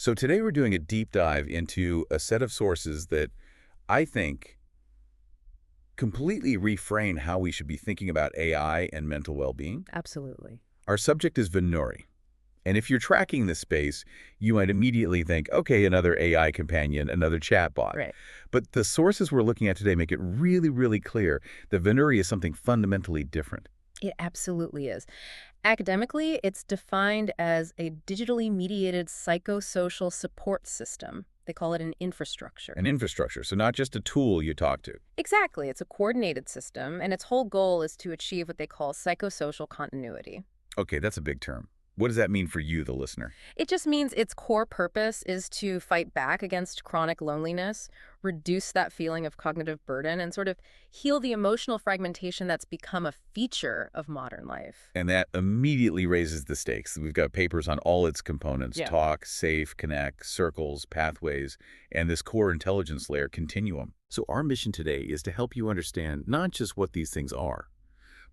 So today we're doing a deep dive into a set of sources that I think completely reframe how we should be thinking about AI and mental well-being. Absolutely. Our subject is Venuri. And if you're tracking this space, you might immediately think, okay, another AI companion, another chatbot. Right. But the sources we're looking at today make it really, really clear that Venuri is something fundamentally different. It absolutely is. Academically, it's defined as a digitally mediated psychosocial support system. They call it an infrastructure. An infrastructure, so not just a tool you talk to. Exactly. It's a coordinated system, and its whole goal is to achieve what they call psychosocial continuity. Okay, that's a big term. What does that mean for you, the listener? It just means its core purpose is to fight back against chronic loneliness, reduce that feeling of cognitive burden, and sort of heal the emotional fragmentation that's become a feature of modern life. And that immediately raises the stakes. We've got papers on all its components: Yeah. talk, safe, connect, circles, pathways, and this core intelligence layer continuum. So our mission today is to help you understand not just what these things are,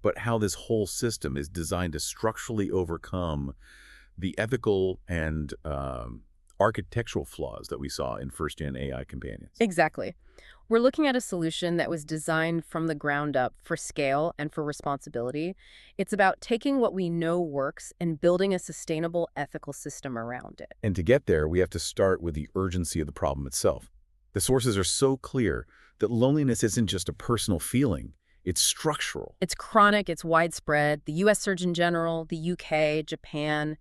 but how this whole system is designed to structurally overcome the ethical and architectural flaws that we saw in first-gen AI companions. Exactly. We're looking at a solution that was designed from the ground up for scale and for responsibility. It's about taking what we know works and building a sustainable ethical system around it. And to get there, we have to start with the urgency of the problem itself. The sources are so clear that loneliness isn't just a personal feeling, it's structural. It's chronic, it's widespread. The U.S. Surgeon General, the UK, Japan,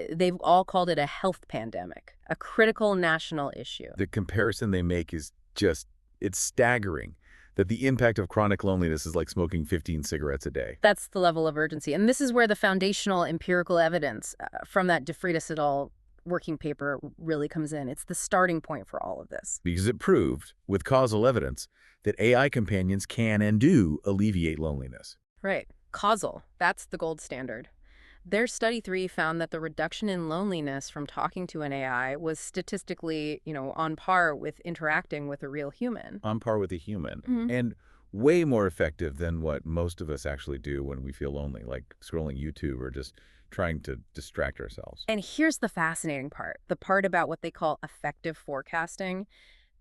they've all called it a health pandemic, a critical national issue. The comparison they make is just, it's staggering that the impact of chronic loneliness is like smoking 15 cigarettes a day. That's the level of urgency. And this is where the foundational empirical evidence from that DeFreitas et al. Working paper really comes in. It's the starting point for all of this. Because it proved, with causal evidence, that AI companions can and do alleviate loneliness. Right. Causal. That's the gold standard. Their study 3 found that the reduction in loneliness from talking to an AI was statistically, on par with interacting with a real human. On par with a human. Mhm. And way more effective than what most of us actually do when we feel lonely, like scrolling YouTube or just trying to distract ourselves. And here's the fascinating part, the part about what they call effective forecasting.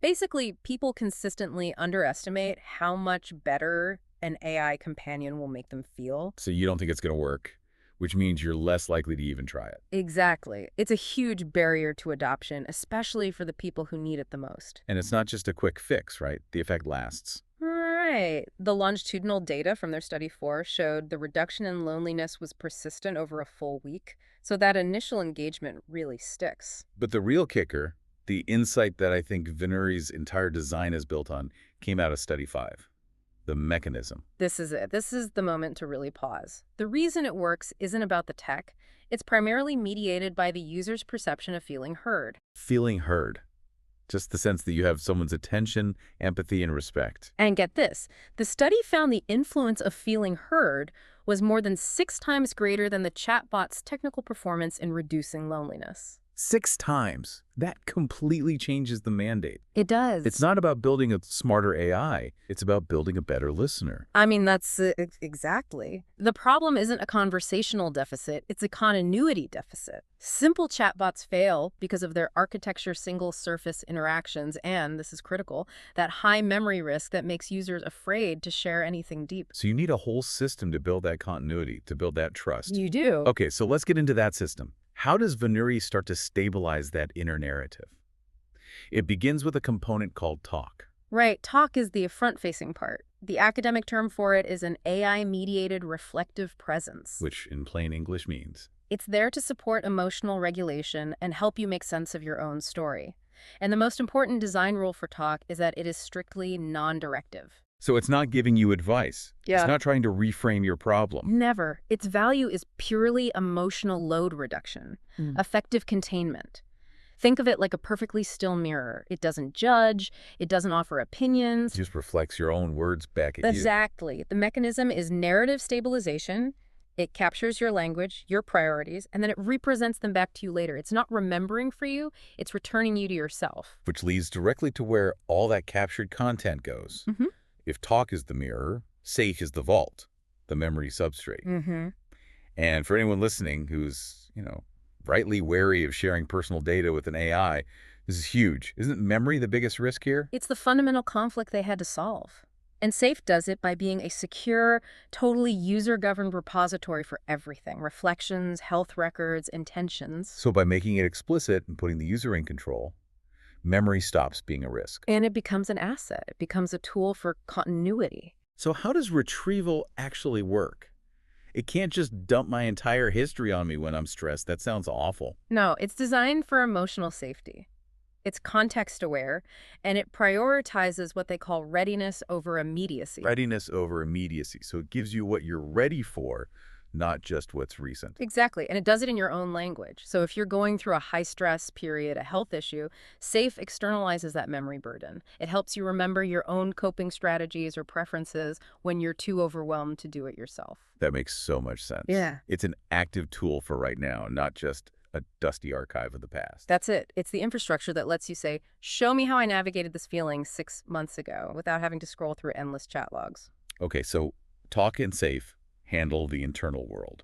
Basically, people consistently underestimate how much better an AI companion will make them feel. So you don't think it's going to work, which means you're less likely to even try it. Exactly. It's a huge barrier to adoption, especially for the people who need it the most. And it's not just a quick fix, right? The effect lasts. Right. The longitudinal data from their study 4 showed the reduction in loneliness was persistent over a full week, so that initial engagement really sticks. But the real kicker, the insight that I think Venuri's entire design is built on, came out of study 5. The mechanism. This is it. This is the moment to really pause. The reason it works isn't about the tech. It's primarily mediated by the user's perception of feeling heard. Feeling heard. Just the sense that you have someone's attention, empathy, and respect. And get this, the study found the influence of feeling heard was more than 6 times greater than the chatbot's technical performance in reducing loneliness. 6 times. That completely changes the mandate. It does. It's not about building a smarter AI. It's about building a better listener. I mean, that's exactly. The problem isn't a conversational deficit, it's a continuity deficit. Simple chatbots fail because of their architecture single surface interactions and, this is critical, that high memory risk that makes users afraid to share anything deep. So you need a whole system to build that continuity, to build that trust. You do. Okay, so let's get into that system. How does Venuri start to stabilize that inner narrative? It begins with a component called talk. Right, talk is the front-facing part. The academic term for it is an AI-mediated reflective presence. Which in plain English means? It's there to support emotional regulation and help you make sense of your own story. And the most important design rule for talk is that it is strictly non-directive. So it's not giving you advice. Yeah. It's not trying to reframe your problem. Never. Its value is purely emotional load reduction, effective containment. Think of it like a perfectly still mirror. It doesn't judge, it doesn't offer opinions. It just reflects your own words back at you. Exactly. The mechanism is narrative stabilization. It captures your language, your priorities, and then it represents them back to you later. It's not remembering for you, it's returning you to yourself. Which leads directly to where all that captured content goes. Mm-hmm. If talk is the mirror, safe is the vault, the memory substrate. Mm-hmm. And for anyone listening who's, rightly wary of sharing personal data with an AI. This is huge. Isn't memory the biggest risk here? It's the fundamental conflict they had to solve. And SAFE does it by being a secure, totally user-governed repository for everything: reflections, health records, intentions. So by making it explicit and putting the user in control, memory stops being a risk. And it becomes an asset. It becomes a tool for continuity. So how does retrieval actually work? It can't just dump my entire history on me when I'm stressed. That sounds awful. No, it's designed for emotional safety. It's context-aware, and it prioritizes what they call readiness over immediacy. Readiness over immediacy. So it gives you what you're ready for, not just what's recent. Exactly, and it does it in your own language. So if you're going through a high-stress period, a health issue, SAFE externalizes that memory burden. It helps you remember your own coping strategies or preferences when you're too overwhelmed to do it yourself. That makes so much sense. Yeah. It's an active tool for right now, not just a dusty archive of the past. That's it. It's the infrastructure that lets you say, show me how I navigated this feeling 6 months ago without having to scroll through endless chat logs. Okay, so talk and safe handle the internal world.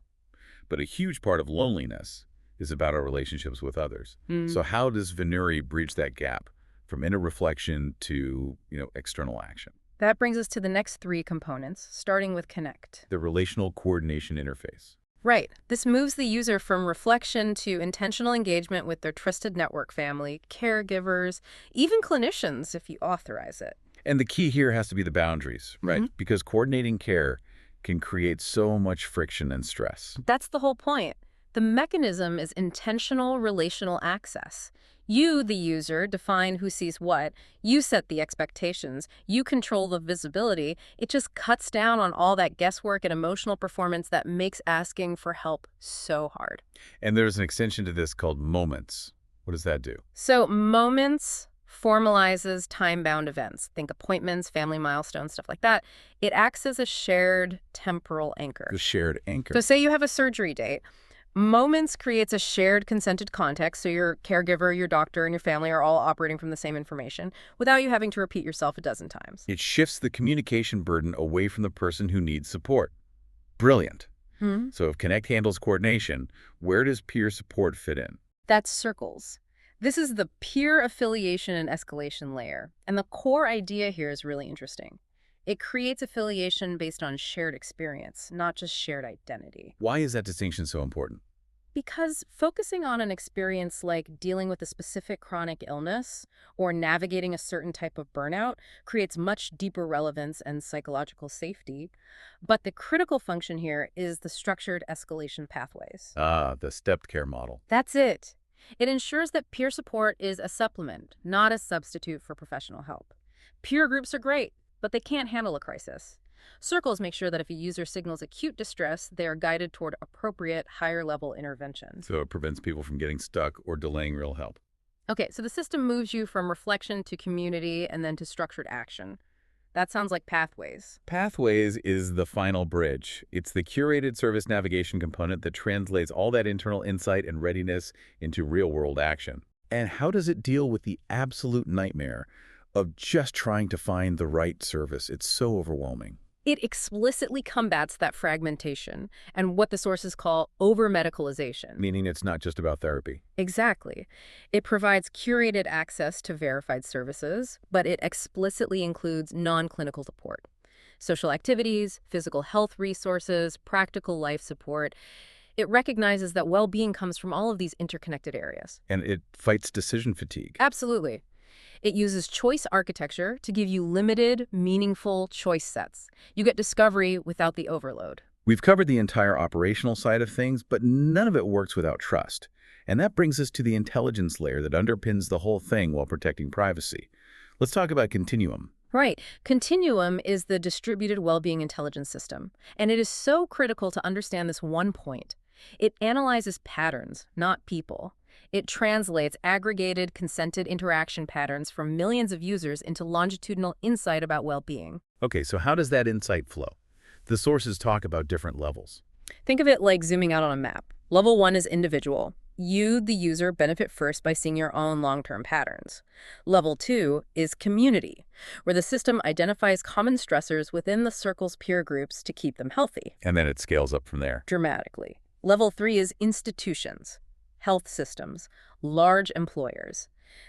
But a huge part of loneliness is about our relationships with others. So how does Venuri bridge that gap from inner reflection to, external action? That brings us to the next 3 components, starting with connect. The relational coordination interface. Right. This moves the user from reflection to intentional engagement with their trusted network family, caregivers, even clinicians if you authorize it. And the key here has to be the boundaries, right? Mhm. Because coordinating care can create so much friction and stress. That's the whole point. The mechanism is intentional relational access. You, the user, define who sees what. You set the expectations. You control the visibility. It just cuts down on all that guesswork and emotional performance that makes asking for help so hard. And there's an extension to this called moments. What does that do? So moments formalizes time-bound events. Think appointments, family milestones, stuff like that. It acts as a shared temporal anchor. The shared anchor. So say you have a surgery date. Moments creates a shared consented context, so your caregiver, your doctor, and your family are all operating from the same information without you having to repeat yourself a dozen times. It shifts the communication burden away from the person who needs support. Brilliant. So if Connect handles coordination, where does peer support fit in? That's circles. This is the peer affiliation and escalation layer, and the core idea here is really interesting. It creates affiliation based on shared experience, not just shared identity. Why is that distinction so important? Because focusing on an experience like dealing with a specific chronic illness or navigating a certain type of burnout creates much deeper relevance and psychological safety. But the critical function here is the structured escalation pathways. The stepped care model. That's it. It ensures that peer support is a supplement, not a substitute for professional help. Peer groups are great, but they can't handle a crisis. Circles make sure that if a user signals acute distress, they are guided toward appropriate, higher-level interventions. So it prevents people from getting stuck or delaying real help. Okay, so the system moves you from reflection to community and then to structured action. That sounds like pathways. Pathways is the final bridge. It's the curated service navigation component that translates all that internal insight and readiness into real-world action. And how does it deal with the absolute nightmare of just trying to find the right service? It's so overwhelming. It explicitly combats that fragmentation and what the sources call over-medicalization. Meaning it's not just about therapy. Exactly. It provides curated access to verified services, but it explicitly includes non-clinical support. Social activities, physical health resources, practical life support. It recognizes that well-being comes from all of these interconnected areas. And it fights decision fatigue. Absolutely. It uses choice architecture to give you limited, meaningful choice sets. You get discovery without the overload. We've covered the entire operational side of things, but none of it works without trust. And that brings us to the intelligence layer that underpins the whole thing while protecting privacy. Let's talk about Continuum. Right. Continuum is the distributed well-being intelligence system, and it is so critical to understand this one point. It analyzes patterns, not people. It translates aggregated, consented interaction patterns from millions of users into longitudinal insight about well-being. Okay, so how does that insight flow? The sources talk about different levels. Think of it like zooming out on a map. Level 1 is individual. You, the user, benefit first by seeing your own long-term patterns. Level 2 is community, where the system identifies common stressors within the circle's peer groups to keep them healthy. And then it scales up from there. Dramatically. Level 3 is institutions. health systems, large employers.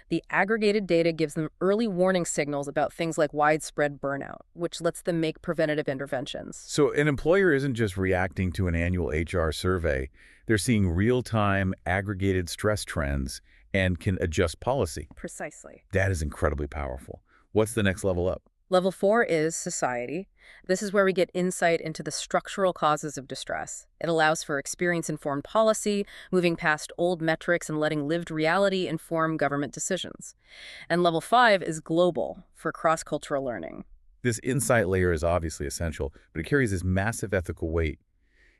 The aggregated data gives them early warning signals about things like widespread burnout, which lets them make preventative interventions. So an employer isn't just reacting to an annual HR survey. They're seeing real-time aggregated stress trends and can adjust policy. Precisely. That is incredibly powerful. What's the next level up? Level 4 is society. This is where we get insight into the structural causes of distress. It allows for experience-informed policy, moving past old metrics and letting lived reality inform government decisions. And level 5 is global, for cross-cultural learning. This insight layer is obviously essential, but it carries this massive ethical weight.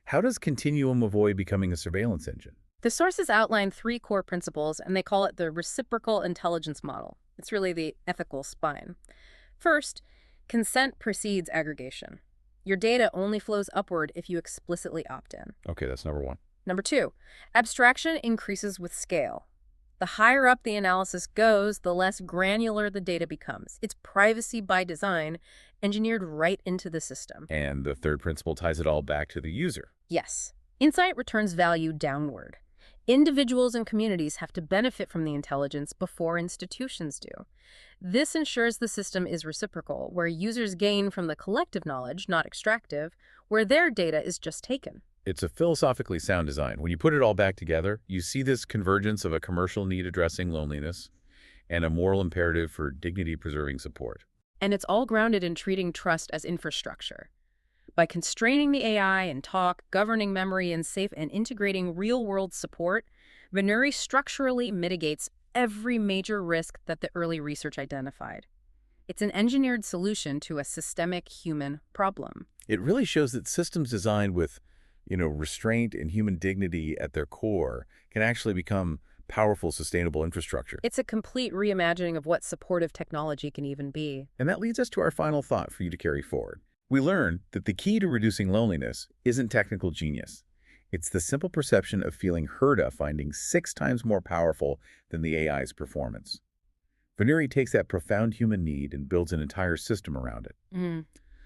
How does Continuum avoid becoming a surveillance engine? The sources outline 3 core principles, and they call it the reciprocal intelligence model. It's really the ethical spine. First, consent precedes aggregation. Your data only flows upward if you explicitly opt in. Okay, that's number 1. Number 2, abstraction increases with scale. The higher up the analysis goes, the less granular the data becomes. It's privacy by design, engineered right into the system. And the third principle ties it all back to the user. Yes, insight returns value downward. Individuals and communities have to benefit from the intelligence before institutions do. This ensures the system is reciprocal, where users gain from the collective knowledge, not extractive, where their data is just taken. It's a philosophically sound design. When you put it all back together, you see this convergence of a commercial need addressing loneliness and a moral imperative for dignity-preserving support. And it's all grounded in treating trust as infrastructure. By constraining the AI and talk, governing memory and integrating real-world support, Venuri structurally mitigates every major risk that the early research identified. It's an engineered solution to a systemic human problem. It really shows that systems designed with, restraint and human dignity at their core can actually become powerful, sustainable infrastructure. It's a complete reimagining of what supportive technology can even be. And that leads us to our final thought for you to carry forward. We learned that the key to reducing loneliness isn't technical genius. It's the simple perception of feeling heard of finding 6 times more powerful than the AI's performance. Venuri takes that profound human need and builds an entire system around it.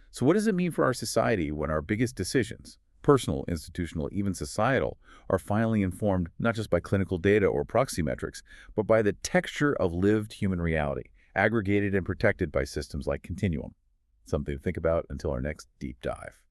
So what does it mean for our society when our biggest decisions, personal, institutional, even societal, are finally informed not just by clinical data or proxy metrics, but by the texture of lived human reality, aggregated and protected by systems like Continuum? Something to think about until our next deep dive.